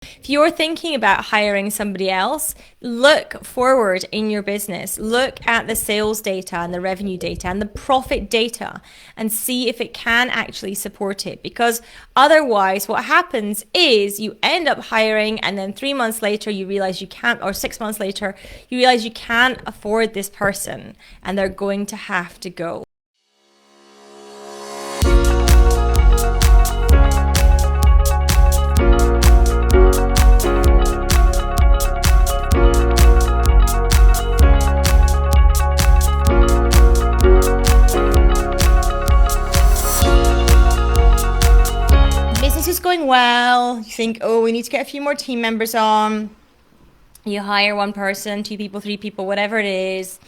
If you're thinking about hiring somebody else, look forward in your business. Look at the sales data and the revenue data and the profit data and see if it can actually support it. Because otherwise, what happens is you end up hiring and then 3 months later, you realize you can't, or 6 months later, you realize you can't afford this person and they're going to have to go. Is going well. You think, oh, we need to get a few more team members on. You hire one person, 2 people, 3 people, whatever it is.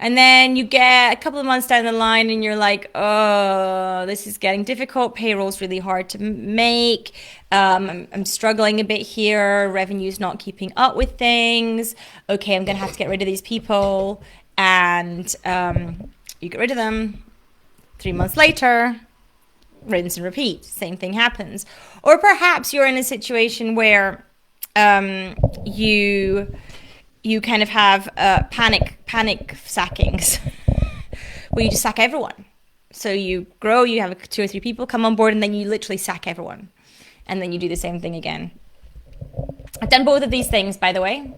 And then you get a couple of months down the line and you're like, oh, this is getting difficult. Payroll's really hard to make. I'm struggling a bit here. Revenue's not keeping up with things. Okay, I'm going to have to get rid of these people. And you get rid of them. 3 months later, rinse and repeat, same thing happens. Or perhaps you're in a situation where you kind of have panic sackings where you just sack everyone. So you grow, you have 2 or 3 people come on board, and then you literally sack everyone, and then you do the same thing again. I've done both of these things, by the way.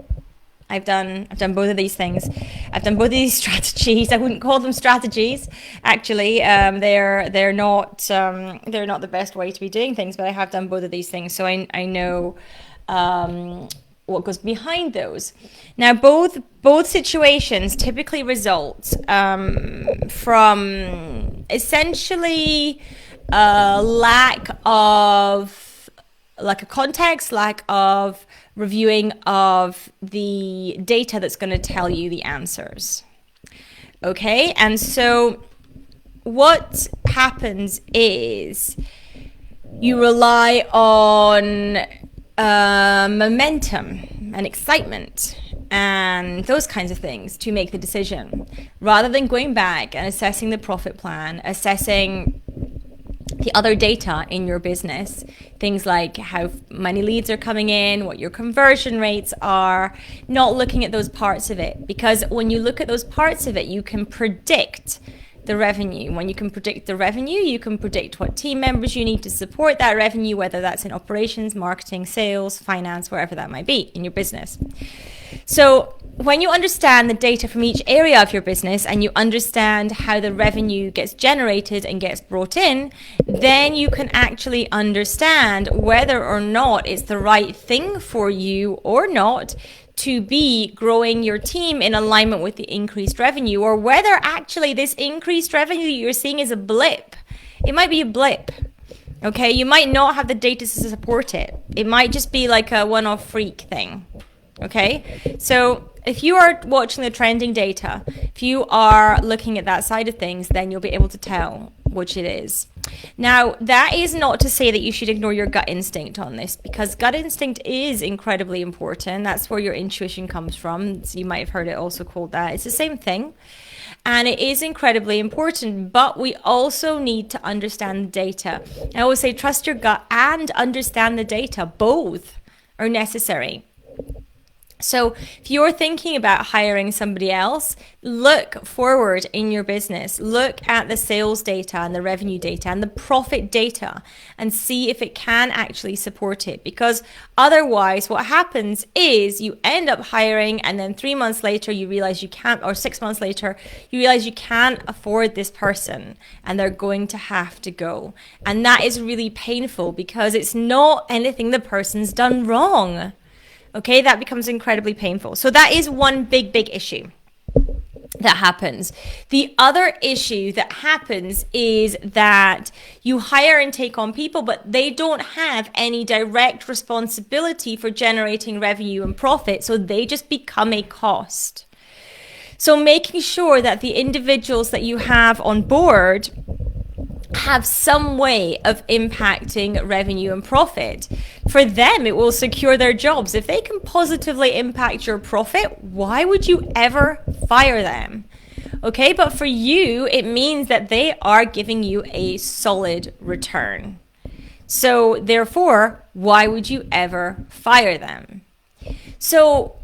I've done both of these things. I've done both of these strategies. I wouldn't call them strategies, actually. They're not the best way to be doing things. But I have done both of these things, so I know what goes behind those. Now, both situations typically result from essentially lack of context, lack of reviewing of the data that's going to tell you the answers. Okay, and so what happens is you rely on momentum and excitement and those kinds of things to make the decision, rather than going back and assessing the profit plan, assessing the other data in your business, things like how many leads are coming in, what your conversion rates are, not looking at those parts of it. Because when you look at those parts of it, you can predict the revenue. When you can predict the revenue, you can predict what team members you need to support that revenue, whether that's in operations, marketing, sales, finance, wherever that might be in your business. So when you understand the data from each area of your business and you understand how the revenue gets generated and gets brought in, then you can actually understand whether or not it's the right thing for you or not to be growing your team in alignment with the increased revenue, or whether actually this increased revenue that you're seeing is a blip. It might be a blip. Okay, you might not have the data to support it. It might just be like a one-off freak thing. Okay, so if you are watching the trending data, if you are looking at that side of things, then you'll be able to tell which it is. Now, that is not to say that you should ignore your gut instinct on this, because gut instinct is incredibly important. That's where your intuition comes from. So you might have heard it also called that. It's the same thing. And it is incredibly important, but we also need to understand the data. I always say trust your gut and understand the data. Both are necessary. So if you're thinking about hiring somebody else, look forward in your business. Look at the sales data and the revenue data and the profit data and see if it can actually support it. Because otherwise, what happens is you end up hiring and then 3 months later, you realize you can't, or 6 months later, you realize you can't afford this person and they're going to have to go. And that is really painful because it's not anything the person's done wrong. Okay, that becomes incredibly painful. So that is one big issue that happens. The other issue that happens is that you hire and take on people, but they don't have any direct responsibility for generating revenue and profit. So they just become a cost. So making sure that the individuals that you have on board have some way of impacting revenue and profit. For them, it will secure their jobs. If they can positively impact your profit, why would you ever fire them? Okay, but for you, it means that they are giving you a solid return. So therefore, why would you ever fire them? So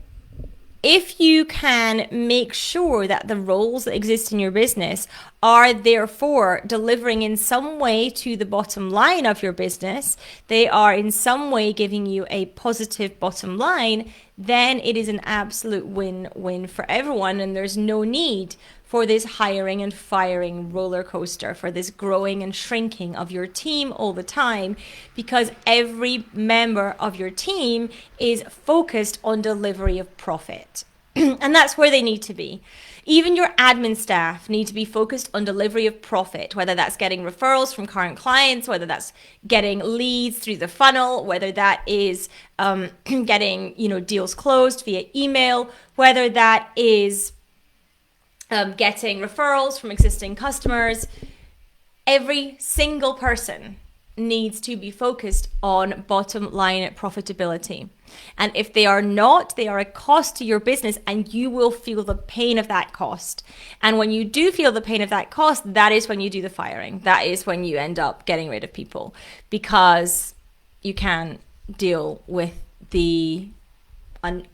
if you can make sure that the roles that exist in your business are therefore delivering in some way to the bottom line of your business, they are in some way giving you a positive bottom line, then it is an absolute win-win for everyone, and there's no need for this hiring and firing roller coaster, for this growing and shrinking of your team all the time, because every member of your team is focused on delivery of profit. And that's where they need to be. Even your admin staff need to be focused on delivery of profit, whether that's getting referrals from current clients, whether that's getting leads through the funnel, whether that is getting deals closed via email, whether that is getting referrals from existing customers. Every single person needs to be focused on bottom line profitability. And if they are not, they are a cost to your business, and you will feel the pain of that cost. And when you do feel the pain of that cost, that is when you do the firing. That is when you end up getting rid of people, because you can't deal with the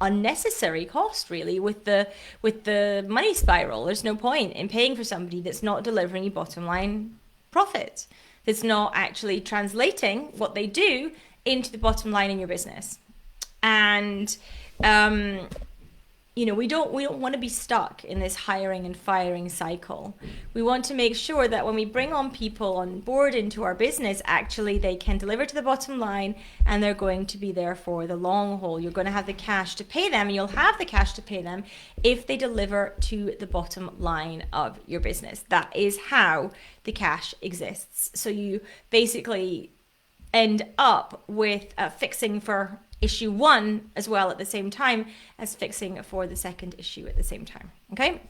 unnecessary cost, really, with the money spiral. There's no point in paying for somebody that's not delivering you bottom line profit, that's not actually translating what they do into the bottom line in your business. And we don't want to be stuck in this hiring and firing cycle. We want to make sure that when we bring on people on board into our business, actually they can deliver to the bottom line, and they're going to be there for the long haul. You're going to have the cash to pay them, and you'll have the cash to pay them if they deliver to the bottom line of your business. That is how the cash exists. So you basically end up with fixing for issue 1 as well at the same time as fixing for the second issue at the same time. Okay?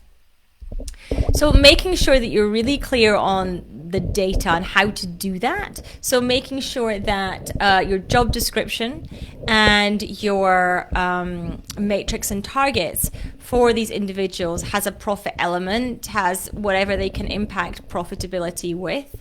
So making sure that you're really clear on the data and how to do that. So making sure that your job description and your matrix and targets for these individuals has a profit element, has whatever they can impact profitability with,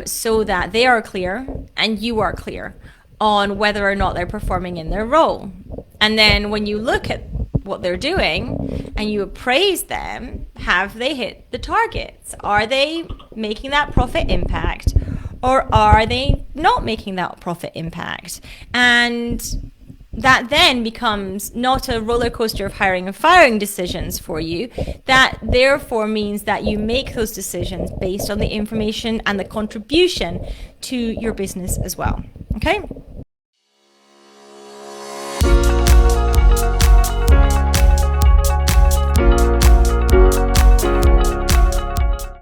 so that they are clear and you are clear on whether or not they're performing in their role. And then when you look at what they're doing and you appraise them, have they hit the targets? Are they making that profit impact, or are they not making that profit impact? And that then becomes not a roller coaster of hiring and firing decisions for you. That therefore means that you make those decisions based on the information and the contribution to your business as well. Okay?